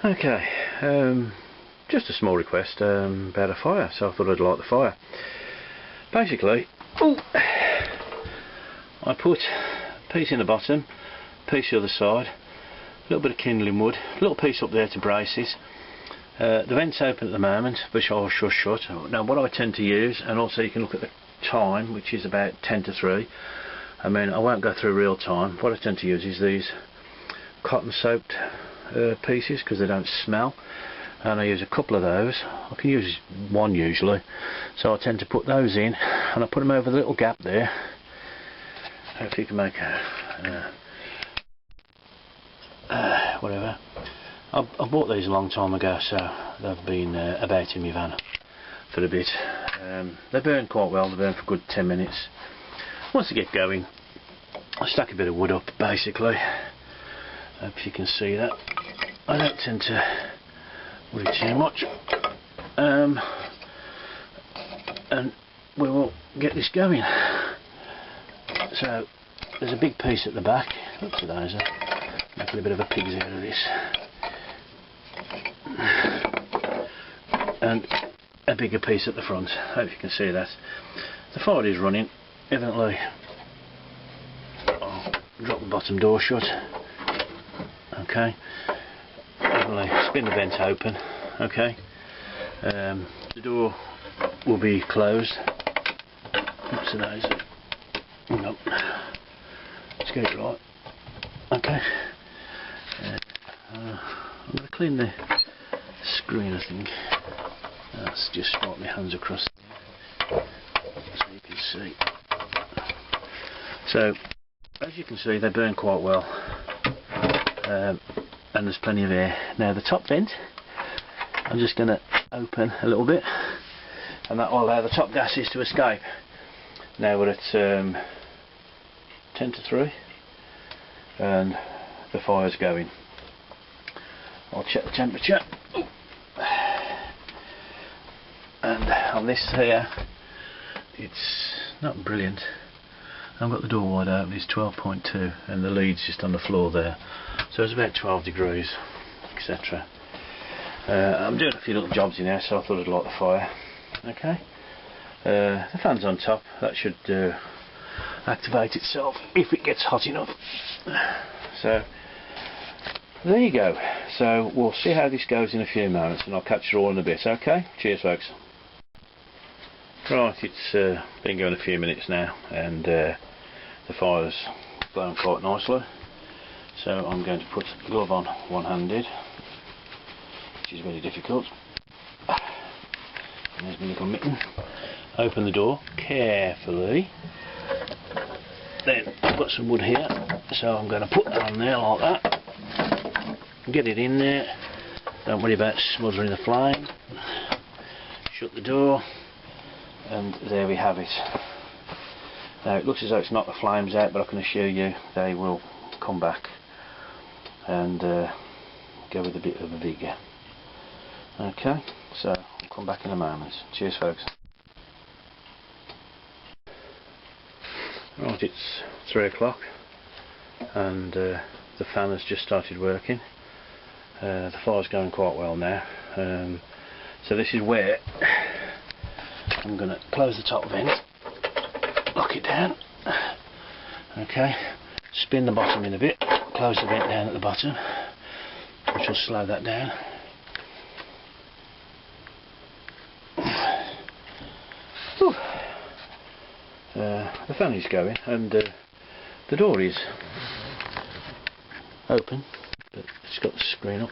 Okay, just a small request about a fire, so I thought I'd light the fire. Basically, I put a piece in the bottom, piece the other side, a little bit of kindling wood, a little piece up there to braces. The vent's open at the moment, which I'll shut. Now what I tend to use, and also you can look at the time, which is about 10 to 3. I mean, I won't go through real time. What I tend to use is these cotton soaked pieces, because they don't smell, and I use a couple of those. I can use one usually, so I tend to put those in and I put them over the little gap there. Hopefully you can make whatever. I bought these a long time ago, so they've been about in my van for a bit. They burn quite well, they burn for a good 10 minutes. Once they get going, I stack a bit of wood up basically. Hope you can see that. I don't tend to worry too much, and we will get this going. So there's a big piece at the back. Oops, those are making a bit of a pig's ear of this, and a bigger piece at the front. Hope you can see that. The fire is running. Evidently, I'll drop the bottom door shut. Okay, spin the vent open. Okay, the door will be closed. Oops, those. Nope. Let's get it right. Okay, I'm going to clean the screen, I think. Let's just swipe my hands across there so you can see. So, as you can see, they burn quite well. And there's plenty of air. Now the top vent, I'm just going to open a little bit, and that will allow the top gases to escape. Now we're at 10 to 3 and the fire's going. I'll check the temperature, and on this here it's not brilliant. I've got the door wide open, it's 12.2 and the lead's just on the floor there, so it's about 12 degrees, etc. I'm doing a few little jobs in there, so I thought I'd light the fire. Okay, the fan's on top, that should activate itself if it gets hot enough. So there you go. So we'll see how this goes in a few moments, and I'll catch you all in a bit. Okay, cheers folks. Right, it's been going a few minutes now, and the fire's blown quite nicely, so I'm going to put the glove on one-handed, which is very difficult. And there's my little mitten. Open the door carefully. Then I've got some wood here, so I'm going to put that on there like that. Get it in there. Don't worry about smothering the flame. Shut the door. And there we have it. Now it looks as though it's knocked the flames out, but I can assure you they will come back and go with a bit of a vigour. Okay, so I'll come back in a moment. Cheers folks. Right, it's 3 o'clock and the fan has just started working. The fire's going quite well now. So this is where I'm going to close the top vent, lock it down, okay, spin the bottom in a bit, close the vent down at the bottom, which will slow that down. The fan is going, and the door is open, but it's got the screen up.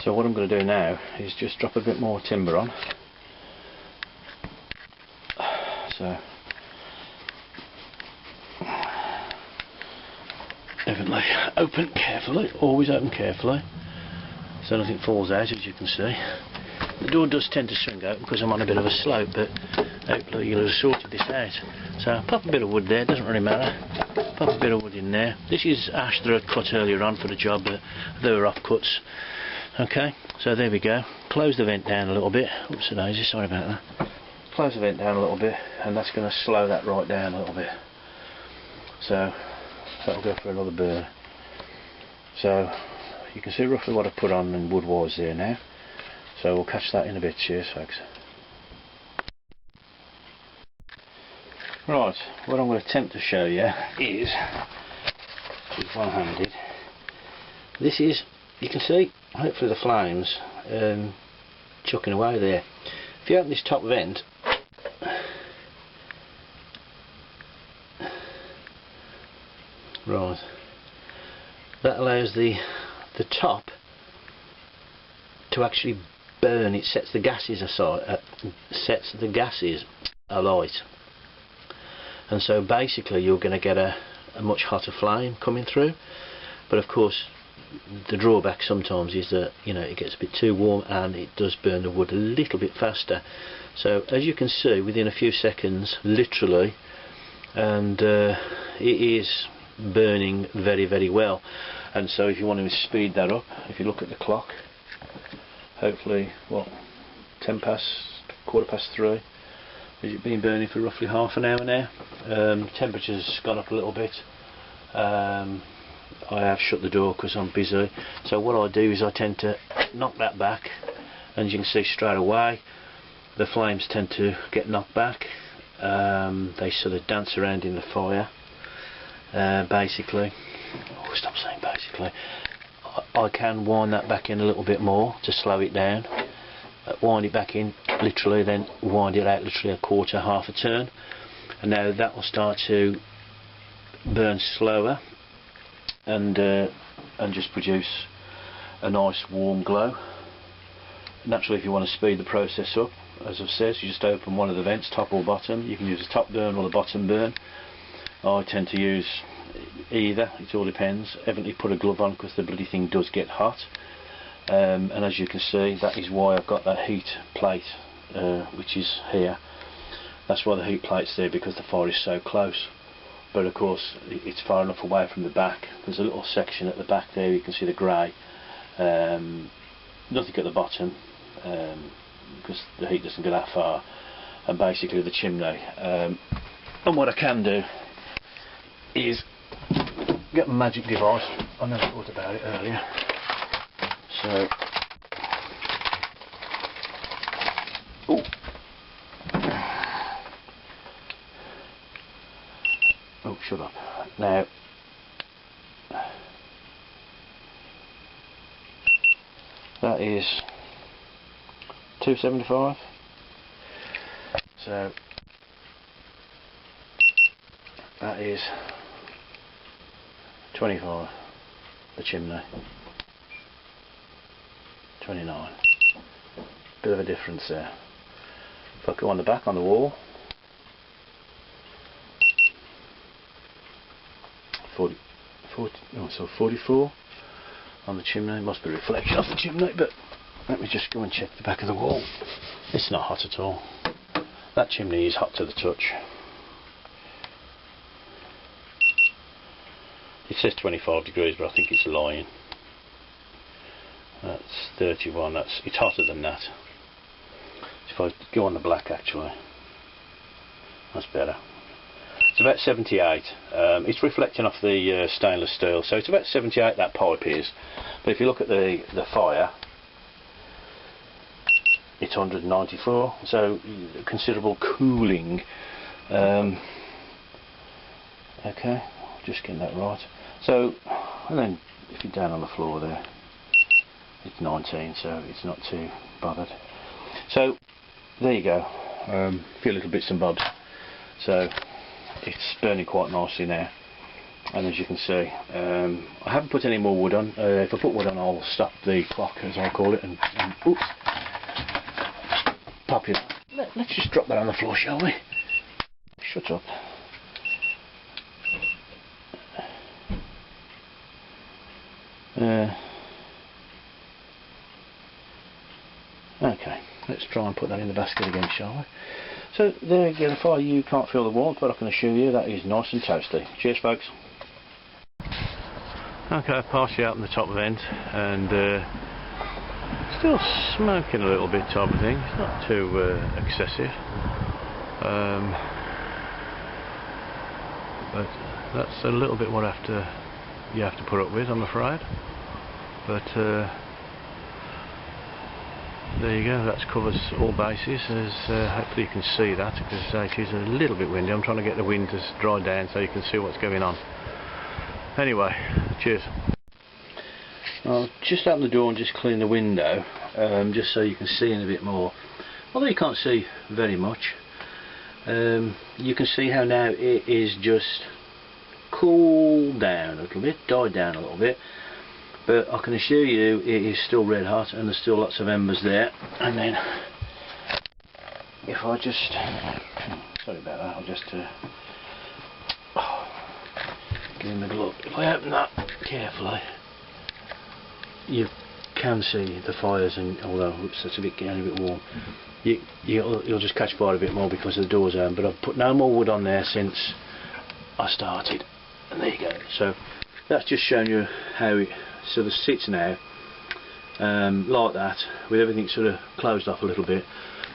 So what I'm going to do now is just drop a bit more timber on. So evidently open carefully, always open carefully, so nothing falls out, as you can see. The door does tend to swing open because I'm on a bit of a slope, but hopefully you'll have sorted this out. So pop a bit of wood there, doesn't really matter. Pop a bit of wood in there. This is ash that I cut earlier on for the job, but they were off cuts. Okay, so there we go. Close the vent down a little bit. Oops, daisy, sorry about that. Close the vent down a little bit, and that's going to slow that right down a little bit. So that'll go for another burn. So you can see roughly what I put on and wood wise there now, so we'll catch that in a bit. Cheers folks. Right, what I'm going to attempt to show you is one-handed. This is, you can see hopefully the flames chucking away there. If you open this top vent, right, that allows the top to actually burn. It sets the gases aside, sets the gases alight, and so basically you're going to get a much hotter flame coming through. But of course the drawback sometimes is that, you know, it gets a bit too warm and it does burn the wood a little bit faster. So as you can see, within a few seconds, literally, and it is burning very, very well. And so if you want to speed that up, if you look at the clock, hopefully, what, 10 past, quarter past 3, it's been burning for roughly half an hour now. Temperature's gone up a little bit. I have shut the door because I'm busy, so what I do is I tend to knock that back, and as you can see straight away the flames tend to get knocked back. They sort of dance around in the fire. Basically, oh, stop saying basically, I can wind that back in a little bit more to slow it down, wind it back in literally, then wind it out literally a quarter, half a turn, and now that will start to burn slower and just produce a nice warm glow. Naturally, if you want to speed the process up, as I've said, you just open one of the vents, top or bottom. You can use the top burn or the bottom burn. I tend to use either, it all depends. Evidently put a glove on because the bloody thing does get hot, and as you can see, that is why I've got that heat plate which is here. That's why the heat plate's there, because the fire is so close. But of course it's far enough away from the back. There's a little section at the back there, you can see the grey, nothing at the bottom, because the heat doesn't go that far, and basically the chimney. And what I can do is get my magic device. I never thought about it earlier. So, oh, shut up. Now, that is 275. So that is 25. The chimney. 29. Bit of a difference there. If I go on the back on the wall, 40, oh, so 44 on the chimney. It must be a reflection off the chimney, but let me just go and check the back of the wall. It's not hot at all. That chimney is hot to the touch. It says 25 degrees, but I think it's lying. That's 31. It's hotter than that. If I go on the black, actually, that's better. It's about 78. It's reflecting off the stainless steel, so it's about 78, that pipe is. But if you look at the fire, it's 194, so considerable cooling. Okay, just getting that right. So, and then if you're down on the floor there, it's 19, so it's not too bothered. So there you go, a few little bits and bobs. So it's burning quite nicely now, and as you can see, I haven't put any more wood on. If I put wood on, I'll stop the clock, as I call it, and oops, pop it. Let's just drop that on the floor, shall we? Shut up. Okay, let's try and put that in the basket again, shall we? So there you go, the fire. You can't feel the warmth, but I can assure you that is nice and toasty. Cheers, folks. Okay, I've partially out in the top vent, and still smoking a little bit, type of thing. It's not too excessive, but that's a little bit what you have to put up with, I'm afraid. but there you go, that covers all bases. Hopefully you can see that, because it is a little bit windy. I'm trying to get the wind to dry down so you can see what's going on. Anyway, cheers. I'll just open the door and just clean the window, just so you can see in a bit more. Although you can't see very much, you can see how now it is just cooled down a little bit, died down a little bit. But I can assure you it is still red hot, and there's still lots of embers there. And then if I just, sorry about that, I'll just give him a glove. If I open that carefully, you can see the fires, and although it's a bit getting a bit warm, you'll just catch fire a bit more because the door's open. But I've put no more wood on there since I started, and there you go. So that's just showing you how it sort of sits now, like that, with everything sort of closed off a little bit.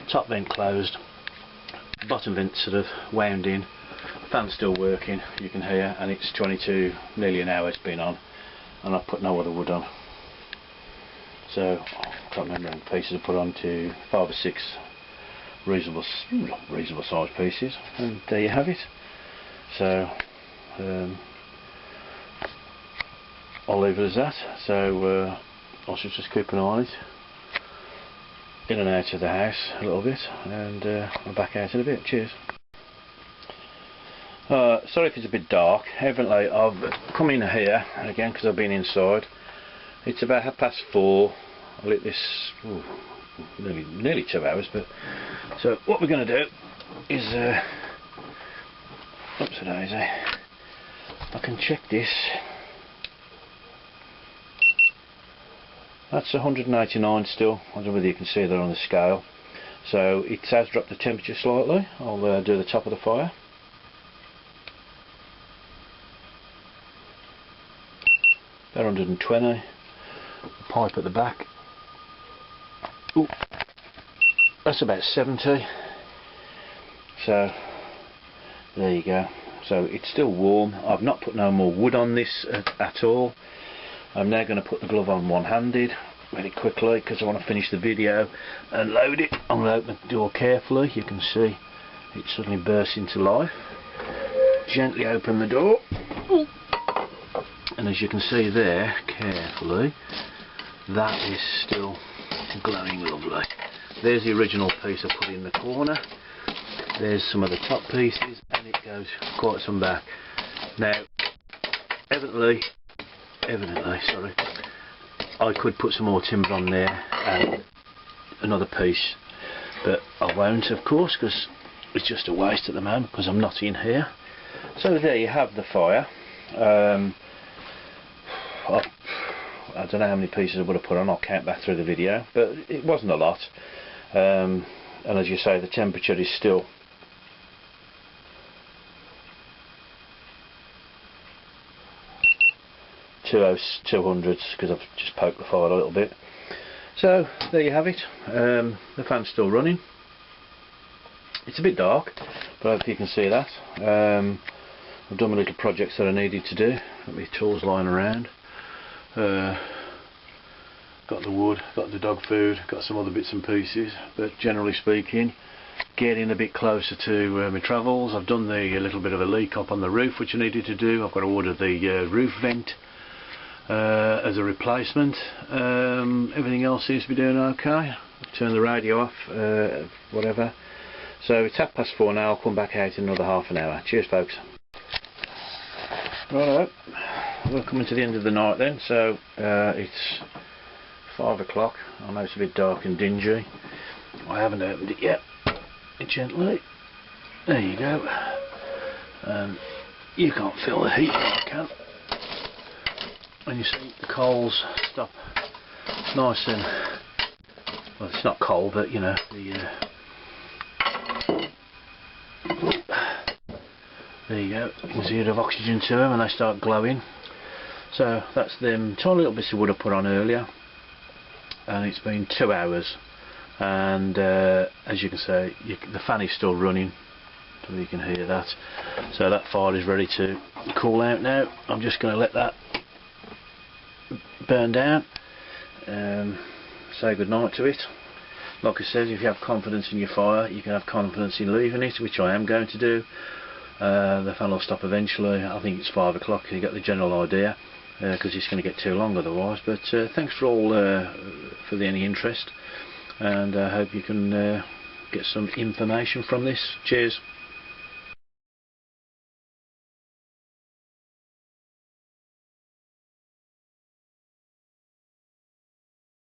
Top vent closed, bottom vent sort of wound in, fan's still working, you can hear, and it's 22, nearly an hour it's been on, and I've put no other wood on. So I can't remember how many pieces I put on, to 5 or 6 reasonable sized pieces, and there you have it. So I'll leave it as that. So I should just keep an eye on it, in and out of the house a little bit, and I'll back out in a bit. Cheers. Sorry if it's a bit dark. Evidently I've come in here again because I've been inside. It's about 4:30. I lit this nearly 2 hours. But so what we're going to do is oops a daisy, I can check this. That's 189 still. I don't know whether you can see that on the scale. So it has dropped the temperature slightly. I'll do the top of the fire. About 120. The pipe at the back. Ooh, that's about 70. So there you go. So it's still warm. I've not put no more wood on this at all. I'm now going to put the glove on one-handed very quickly because I want to finish the video and load it. I'm going to open the door carefully. You can see it suddenly bursts into life. Gently open the door, and as you can see there, carefully, that is still glowing lovely. There's the original piece I put in the corner. There's some of the top pieces, and it goes quite some back. Now, evidently, sorry, I could put some more timber on there and another piece, but I won't, of course, because it's just a waste at the moment because I'm not in here. So there you have the fire. I don't know how many pieces I would have put on. I'll count back through the video, but it wasn't a lot. And as you say, the temperature is still 200s because I've just poked the fire a little bit. So there you have it. The fan's still running. It's a bit dark, but I hope you can see that. I've done my little projects that I needed to do. Got my tools lying around. Got the wood, got the dog food, got some other bits and pieces, but generally speaking, getting a bit closer to my travels. I've done the little bit of a leak up on the roof which I needed to do. I've got to order the roof vent as a replacement. Everything else seems to be doing okay. I've turned the radio off, whatever. So it's 4:30 now. I'll come back out in another half an hour. Cheers folks. Righto, we're coming to the end of the night then, so it's 5 o'clock. I know it's a bit dark and dingy. I haven't opened it yet. Gently. There you go. You can't feel the heat, I can. And you see the coals stop nice and, well, it's not coal, but you know, there you go. You can see a bit of oxygen to them and they start glowing. So that's them tiny little bits of wood I put on earlier, and it's been 2 hours. And as you can see, the fan is still running, so you can hear that. So that fire is ready to cool out now. I'm just going to let that burn down, say goodnight to it. Like I said, if you have confidence in your fire, you can have confidence in leaving it, which I am going to do. The fan will stop eventually. I think it's 5 o'clock, you get the general idea, because it's going to get too long otherwise. But thanks for all for any interest, and I hope you can get some information from this. Cheers.